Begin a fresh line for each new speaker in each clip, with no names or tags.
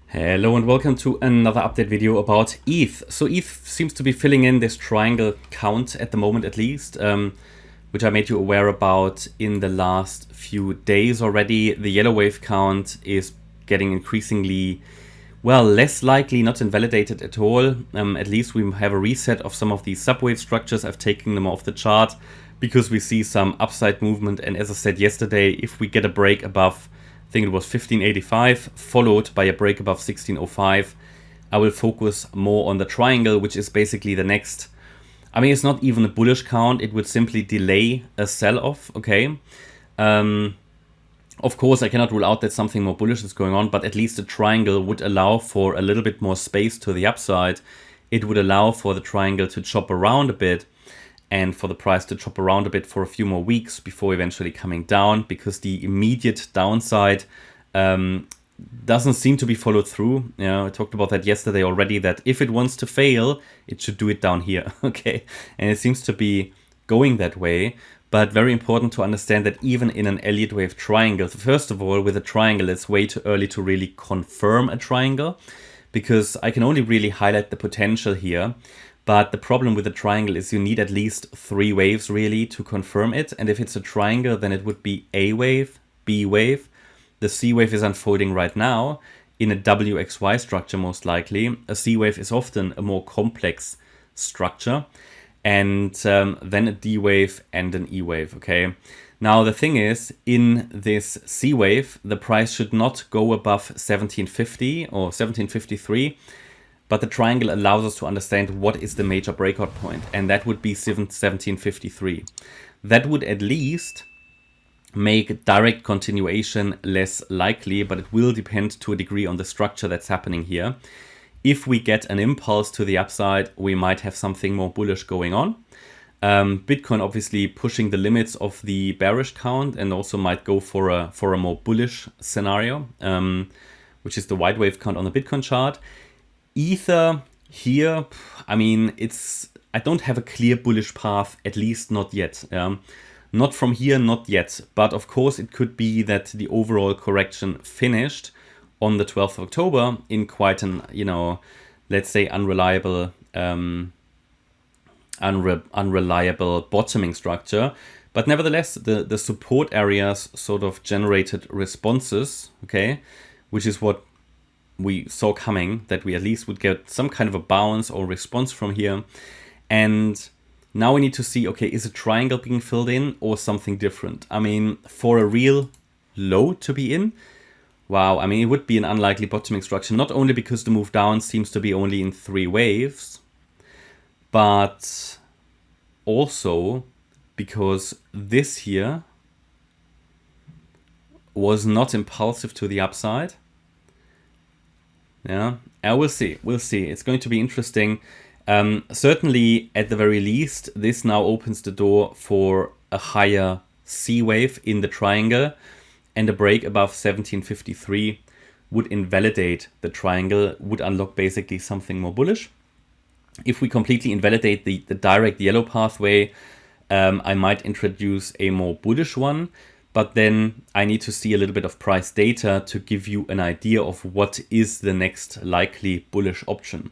Hello and welcome to another update video about ETH. So ETH seems to be filling in this triangle count at the moment at least, which I made you aware about in the last few days already. The yellow wave count is getting increasingly, well, less likely, not invalidated at all. At least we have a reset of some of these subwave structures. I've taken them off the chart because we see some upside movement. And as I said yesterday, if we get a break above, I think it was 1585, followed by a break above 1605, I will focus more on the triangle, which is basically the next. I mean, it's not even a bullish count. It would simply delay a sell-off, okay? Of course, I cannot rule out that something more bullish is going on, but at least the triangle would allow for a little bit more space to the upside. It would allow for the triangle to chop around a bit and for the price to chop around a bit for a few more weeks before eventually coming down, because the immediate downside doesn't seem to be followed through. You know, I talked about that yesterday already, that if it wants to fail, it should do it down here, okay? And it seems to be going that way. But very important to understand that even in an Elliott Wave triangle, first of all, with a triangle, it's way too early to really confirm a triangle, because I can only really highlight the potential here. But the problem with the triangle is you need at least 3 waves really to confirm it. And if it's a triangle, then it would be A wave, B wave. The C wave is unfolding right now in a WXY structure most likely. A C wave is often a more complex structure. And then a D wave and an E wave, okay? Now the thing is, in this C wave, the price should not go above 1750 or 1753, but the triangle allows us to understand what is the major breakout point, and that would be 1753. That would at least make direct continuation less likely, but it will depend to a degree on the structure that's happening here. If we get an impulse to the upside, we might have something more bullish going on. Bitcoin obviously pushing the limits of the bearish count and also might go for a more bullish scenario, which is the wide wave count on the Bitcoin chart. Ether here, I mean, I don't have a clear bullish path, at least not yet. Not from here, not yet. But of course, it could be that the overall correction finished on the 12th of October in quite an, let's say unreliable bottoming structure. But nevertheless, the support areas sort of generated responses, okay, which is what we saw coming, that we at least would get some kind of a bounce or response from here. And now we need to see, okay, is a triangle being filled in or something different? I mean, for a real low to be in, wow, I mean, it would be an unlikely bottoming structure, not only because the move down seems to be only in 3 waves, but also because this here was not impulsive to the upside. Yeah, we'll see. We'll see. It's going to be interesting. Certainly, at the very least, this now opens the door for a higher C wave in the triangle, and a break above 1753 would invalidate the triangle, would unlock basically something more bullish. If we completely invalidate the direct yellow pathway, I might introduce a more bullish one. But then I need to see a little bit of price data to give you an idea of what is the next likely bullish option.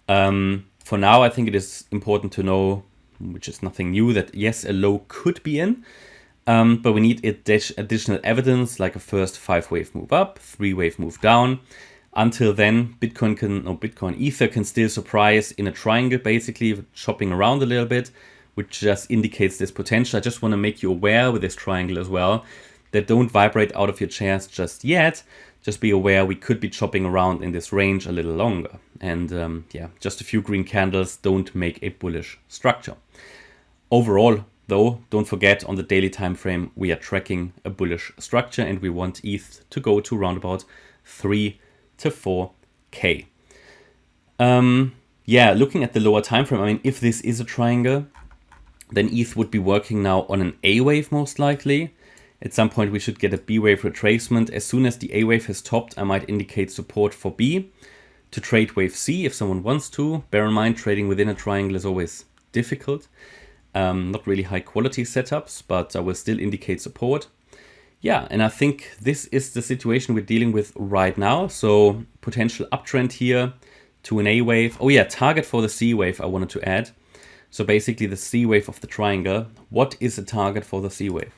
For now, I think it is important to know, which is nothing new, that yes, a low could be in, but we need additional evidence, like a first 5-wave move up, 3-wave move down. Until then, Ether can still surprise in a triangle, basically chopping around a little bit, which just indicates this potential. I just want to make you aware with this triangle as well, that don't vibrate out of your chairs just yet. Just be aware we could be chopping around in this range a little longer. And yeah, just a few green candles don't make a bullish structure. Overall, though, don't forget, on the daily time frame, we are tracking a bullish structure, and we want ETH to go to around about 3 to 4K. Yeah, looking at the lower time frame, I mean, if this is a triangle, then ETH would be working now on an A wave most likely. At some point we should get a B wave retracement. As soon as the A wave has topped, I might indicate support for B to trade wave C if someone wants to. Bear in mind, trading within a triangle is always difficult. Not really high quality setups, but I will still indicate support. Yeah, and I think this is the situation we're dealing with right now. So potential uptrend here to an A wave. Oh yeah, target for the C wave I wanted to add. So basically the C wave of the triangle. What is a target for the C wave?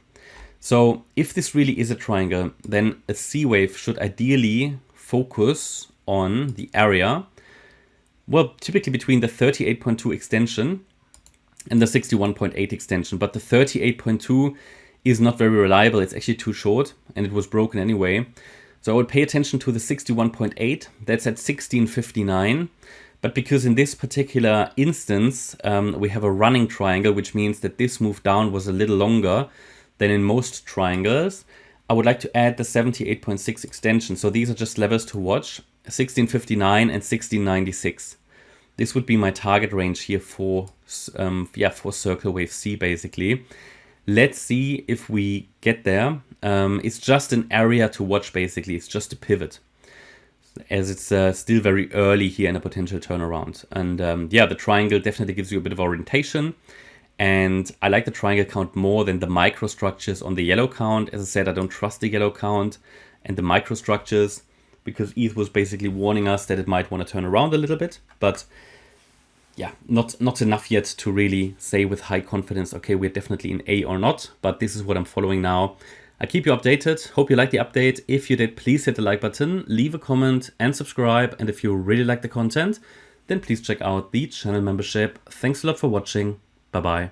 So if this really is a triangle, then a C wave should ideally focus on the area, well, typically between the 38.2 extension and the 61.8 extension. But the 38.2 is not very reliable. It's actually too short and it was broken anyway. So I would pay attention to the 61.8. That's at 1659. But because in this particular instance, we have a running triangle, which means that this move down was a little longer than in most triangles, I would like to add the 78.6 extension. So these are just levels to watch, 1659 and 1696. This would be my target range here for circle wave C basically. Let's see if we get there. It's just an area to watch basically. It's just a pivot, as it's still very early here in a potential turnaround. And the triangle definitely gives you a bit of orientation. And I like the triangle count more than the microstructures on the yellow count. As I said, I don't trust the yellow count and the microstructures because ETH was basically warning us that it might want to turn around a little bit. But yeah, not enough yet to really say with high confidence, okay, we're definitely in A or not. But this is what I'm following now. I keep you updated. Hope you liked the update. If you did, please hit the like button, leave a comment and subscribe. And if you really like the content, then please check out the channel membership. Thanks a lot for watching. Bye-bye.